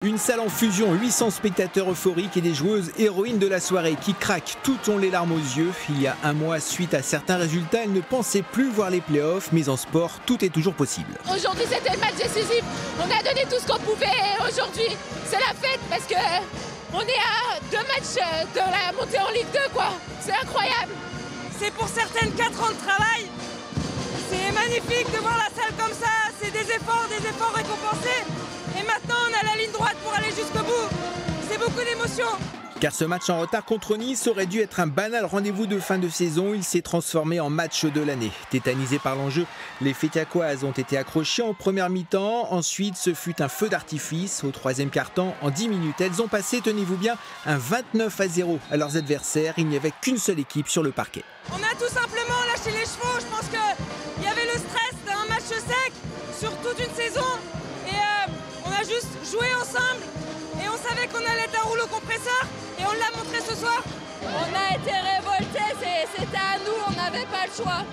Une salle en fusion, 800 spectateurs euphoriques et des joueuses héroïnes de la soirée qui craquent, toutes ont les larmes aux yeux. Il y a un mois, suite à certains résultats, elles ne pensaient plus voir les playoffs, mais en sport, tout est toujours possible. Aujourd'hui, c'était le match décisif. On a donné tout ce qu'on pouvait et aujourd'hui, c'est la fête parce que on est à 2 matchs de la montée en Ligue 2, quoi. C'est incroyable. C'est pour certaines 4 ans de travail. C'est magnifique de voir la salle comme ça. C'est des efforts récompensés. Et maintenant, on a la ligne droite pour aller jusqu'au bout. C'est beaucoup d'émotions. Car ce match en retard contre Nice aurait dû être un banal rendez-vous de fin de saison. Il s'est transformé en match de l'année. Tétanisés par l'enjeu, les Fétiacoises ont été accrochées en première mi-temps. Ensuite, ce fut un feu d'artifice. Au troisième quart-temps, en 10 minutes, elles ont passé, tenez-vous bien, un 29-0 à leurs adversaires. Il n'y avait qu'une seule équipe sur le parquet. On a tout simplement lâché les chevaux. Je pense qu'il y avait le stress d'un match sec sur toute une saison. Et on a juste joué ensemble. Et on savait qu'on allait être un rouleau compresseur. Et on l'a montré ce soir. On a été révoltés, c'était à nous, on n'avait pas le choix.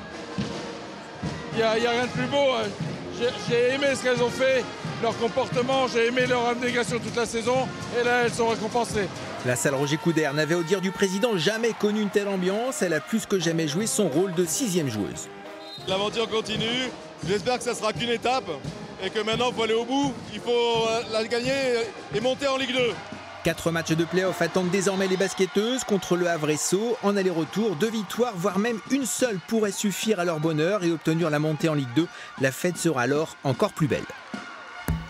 Il n'y a rien de plus beau. J'ai aimé ce qu'elles ont fait, leur comportement, j'ai aimé leur abnégation toute la saison. Et là, elles sont récompensées. La salle Roger Coudert n'avait, au dire du président, jamais connu une telle ambiance. Elle a plus que jamais joué son rôle de 6e joueuse. L'aventure continue. J'espère que ça ne sera qu'une étape. Et que maintenant, il faut aller au bout. Il faut la gagner et monter en Ligue 2. 4 matchs de play-off attendent désormais les basketteuses contre le Havre et Sceaux. En aller-retour, 2 victoires, voire même une seule pourrait suffire à leur bonheur et obtenir la montée en Ligue 2. La fête sera alors encore plus belle.